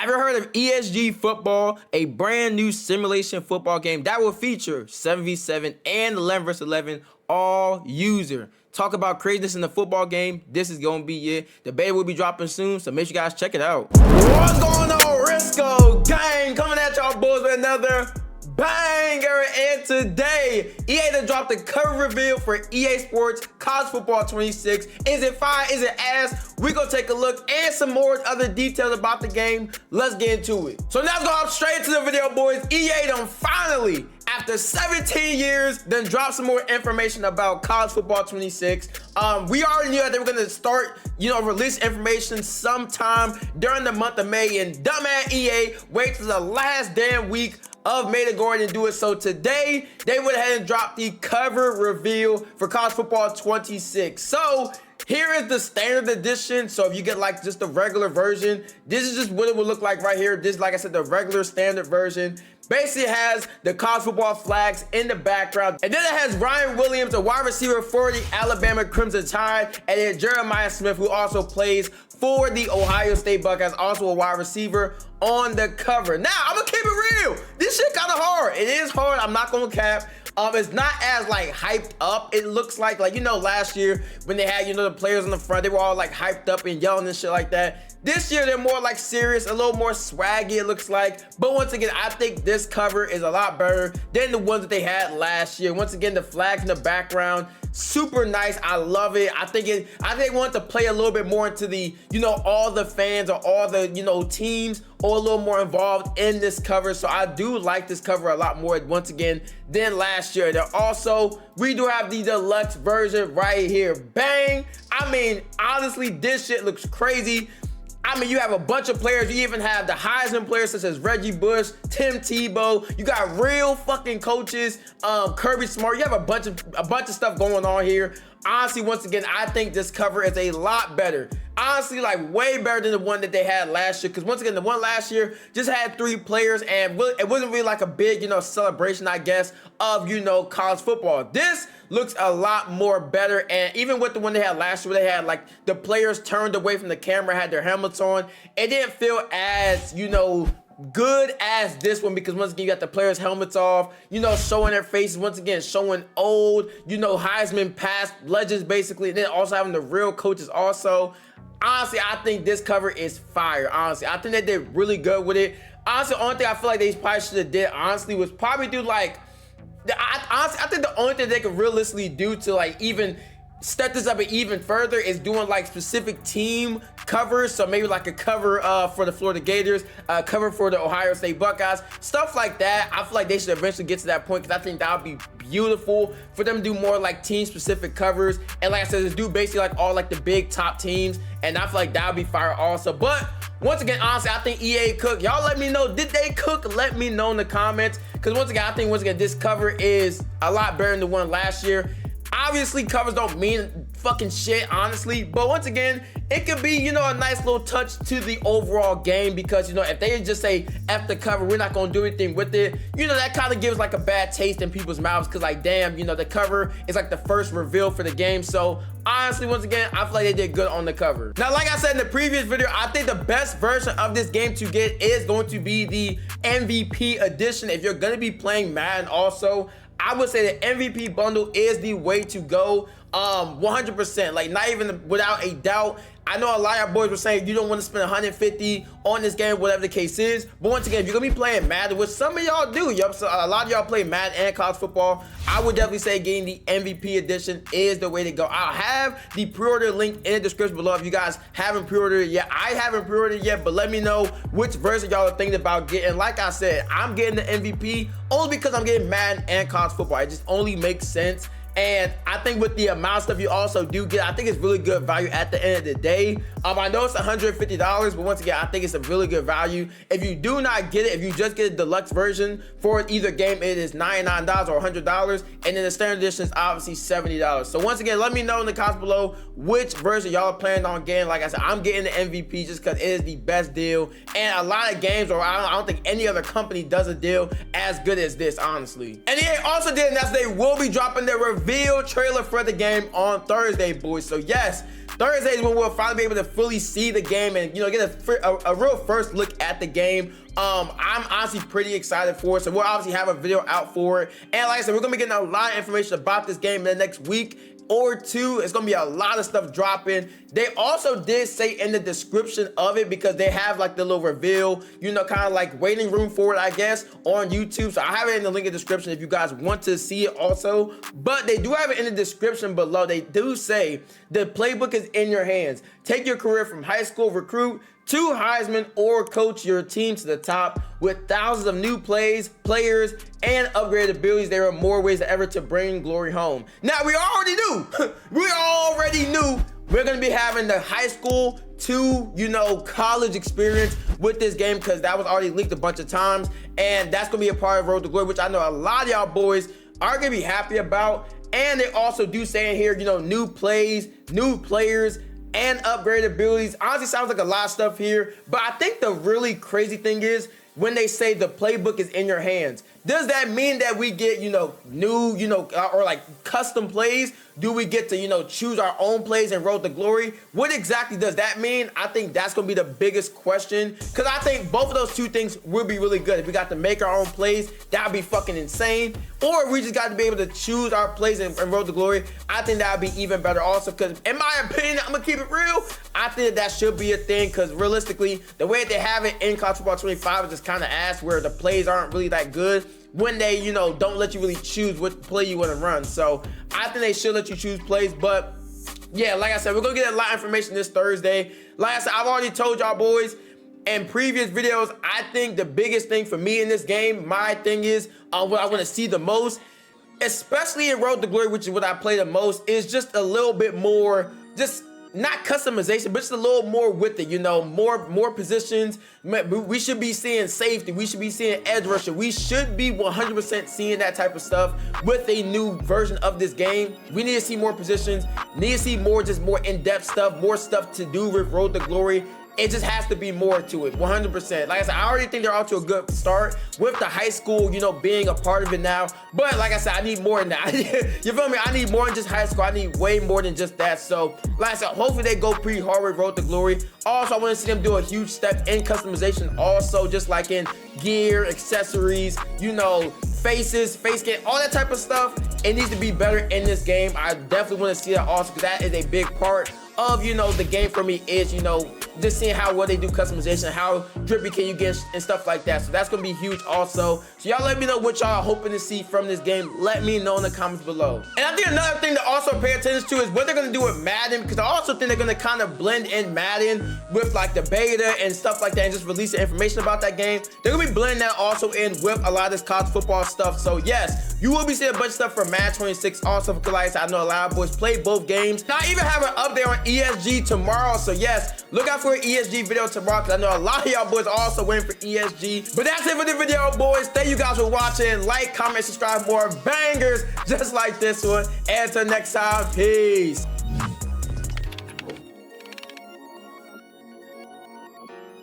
Have you heard of ESG Football, a brand new simulation football game that will feature 7v7 and 11 vs 11 all user? Talk about craziness in the football game. This is going to be it. The beta will be dropping soon, so make sure you guys check it out. What's going on, Jurrisco gang? Coming at y'all boys with another banger, and today EA done dropped the cover reveal for EA Sports College Football 26. Is it fire? Is it ass? We're gonna take a look and some more other details about the game. Let's get into it. So now let's go up straight into the video, boys. EA done finally, after 17 years, then drop some more information about College Football 26. We already knew that they were gonna start, release information sometime during the month of May, and dumbass EA wait till the last damn week of May to go ahead and do it. So today, they went ahead and dropped the cover reveal for College Football 26. So here is the standard edition. So if you get like just the regular version, this is just what it would look like right here. This is, like I said, the regular standard version. Basically it has the college football flags in the background. And then it has Ryan Williams, a wide receiver for the Alabama Crimson Tide, and then Jeremiah Smith, who also plays for the Ohio State Buckeyes, also a wide receiver on the cover. Now, I'm gonna keep it real. This shit kind of hard. It is hard, I'm not gonna cap. It's not as like hyped up. It looks like last year when they had, the players in the front, they were all like hyped up and yelling and shit like that. This year, they're more like serious, a little more swaggy, it looks like. But once again, I think this cover is a lot better than the ones that they had last year. Once again, the flags in the background, super nice. I love it. I think they want to play a little bit more into the, all the fans or all the, teams, or a little more involved in this cover. So I do like this cover a lot more, once again, than last year. Then also, we do have the deluxe version right here. Bang! I mean, honestly, this shit looks crazy. I mean, you have a bunch of players. You even have the Heisman players such as Reggie Bush, Tim Tebow. You got real fucking coaches, Kirby Smart. You have a bunch of stuff going on here. Honestly, once again, I think this cover is a lot better. Honestly, like way better than the one that they had last year. Because once again, the one last year just had 3 players, and it wasn't really like a big, celebration, I guess, of, college football. This looks a lot more better. And even with the one they had last year, where they had like the players turned away from the camera, had their helmets on, it didn't feel as, good as this one, because once again, you got the players' helmets off, showing their faces, once again, showing old, Heisman past legends, basically, and then also having the real coaches also. Honestly, I think this cover is fire. Honestly, I think they did really good with it. Honestly, the only thing I feel like they probably should have did, honestly, was probably do like, I think the only thing they could realistically do to like even step this up even further is doing like specific team covers. So maybe like a cover for the Florida Gators, a cover for the Ohio State Buckeyes, stuff like that. I feel like they should eventually get to that point, because I think that would be beautiful for them to do more like team specific covers. And like I said, just do basically like all like the big top teams, and I feel like that would be fire also. But once again, honestly, I think EA cooked. Y'all let me know, did they cook? Let me know in the comments, because once again, I think this cover is a lot better than the one last year. Obviously, covers don't mean fucking shit, honestly, but once again, it could be, a nice little touch to the overall game, because, if they just say F the cover, we're not gonna do anything with it, that kind of gives like a bad taste in people's mouths, because like, damn, the cover is like the first reveal for the game. So honestly, once again, I feel like they did good on the cover. Now, like I said in the previous video, I think the best version of this game to get is going to be the MVP edition. If you're gonna be playing Madden also, I would say the MVP bundle is the way to go. 100%, like not even without a doubt. I know a lot of our boys were saying you don't want to spend 150 on this game, whatever the case is. But once again, if you're gonna be playing Madden, which some of y'all do, so a lot of y'all play Madden and college football, I would definitely say getting the MVP edition is the way to go. I'll have the pre-order link in the description below if you guys haven't pre-ordered it yet. I haven't pre-ordered yet, but let me know which version y'all are thinking about getting. Like I said, I'm getting the MVP only because I'm getting Madden and college football. It just only makes sense. And I think with the amount of stuff you also do get, I think it's really good value at the end of the day. I know it's $150, but once again, I think it's a really good value. If you do not get it, if you just get a deluxe version for either game, it is $99 or $100, and then the standard edition is obviously $70. So once again, let me know in the comments below which version y'all are planning on getting. Like I said, I'm getting the MVP just because it is the best deal, and a lot of games, or I don't think any other company does a deal as good as this, honestly. And EA also did announce they will be dropping their reveal trailer for the game on Thursday, boys. So yes, Thursday is when we'll finally be able to fully see the game and, you know, get a real first look at the game. I'm honestly pretty excited for it, so we'll obviously have a video out for it. And like I said, we're gonna be getting a lot of information about this game in the next week or two. It's gonna be a lot of stuff dropping. They also did say in the description of it, because they have like the little reveal, you know, kind of like waiting room for it, I guess, on YouTube. So I have it in the link in the description if you guys want to see it also. But they do have it in the description below. They do say the playbook is in your hands. Take your career from high school recruit to Heisman, or coach your team to the top with thousands of new plays, players, and upgraded abilities. There are more ways than ever to bring glory home. Now, we already knew we're gonna be having the high school to, you know, college experience with this game, because that was already leaked a bunch of times, and that's gonna be a part of Road to Glory, which I know a lot of y'all boys are gonna be happy about. And they also do say in here, you know, new plays, new players, and upgraded abilities. Honestly, sounds like a lot of stuff here, but I think the really crazy thing is when they say the playbook is in your hands. Does that mean that we get, you know, new, you know, or like custom plays? Do we get to, you know, choose our own plays and Road to Glory? What exactly does that mean? I think that's going to be the biggest question, because I think both of those two things would be really good. If we got to make our own plays, that would be fucking insane. Or if we just got to be able to choose our plays and Road to Glory, I think that would be even better also, because in my opinion, I'm going to keep it real, I think that should be a thing, because realistically, the way they have it in College Football 25 is just kind of ass, where the plays aren't really that good when they, you know, don't let you really choose what play you want to run. So I think they should let you choose plays. But yeah, like I said, we're gonna get a lot of information this Thursday. Like I said, I've already told y'all boys in previous videos, I think the biggest thing for me in this game, my thing is, what I want to see the most, especially in Road to Glory, which is what I play the most, is just a little bit more, just not customization, but just a little more with it, you know, more positions. We should be seeing safety. We should be seeing edge rusher. We should be 100% seeing that type of stuff with a new version of this game. We need to see more positions, need to see more, just more in-depth stuff, more stuff to do with Road to Glory. It just has to be more to it, 100%. Like I said, I already think they're off to a good start with the high school, you know, being a part of it now. But like I said, I need more than that. You feel me? I need more than just high school. I need way more than just that. So, like I said, hopefully they go pretty hard with Road to Glory. Also, I want to see them do a huge step in customization also, just like in gear, accessories, you know, faces, face scan, all that type of stuff. It needs to be better in this game. I definitely want to see that also, because that is a big part of, you know, the game for me, is, you know, just seeing how well they do customization, how drippy can you get and stuff like that. So that's gonna be huge also. So y'all let me know what y'all are hoping to see from this game. Let me know in the comments below. And I think another thing to also pay attention to is what they're gonna do with Madden, because I also think they're gonna kind of blend in Madden with like the beta and stuff like that, and just release the information about that game. They're gonna be blending that also in with a lot of this college football stuff. So yes, you will be seeing a bunch of stuff from Madden 26 also, because like I said, I know a lot of boys play both games. Now I even have an update on ESG tomorrow, so yes, look out for an ESG video tomorrow, because I know a lot of y'all boys are also waiting for ESG. But that's it for the video, boys. Thank you guys for watching. Like, comment, subscribe, more bangers just like this one. And until next time, peace.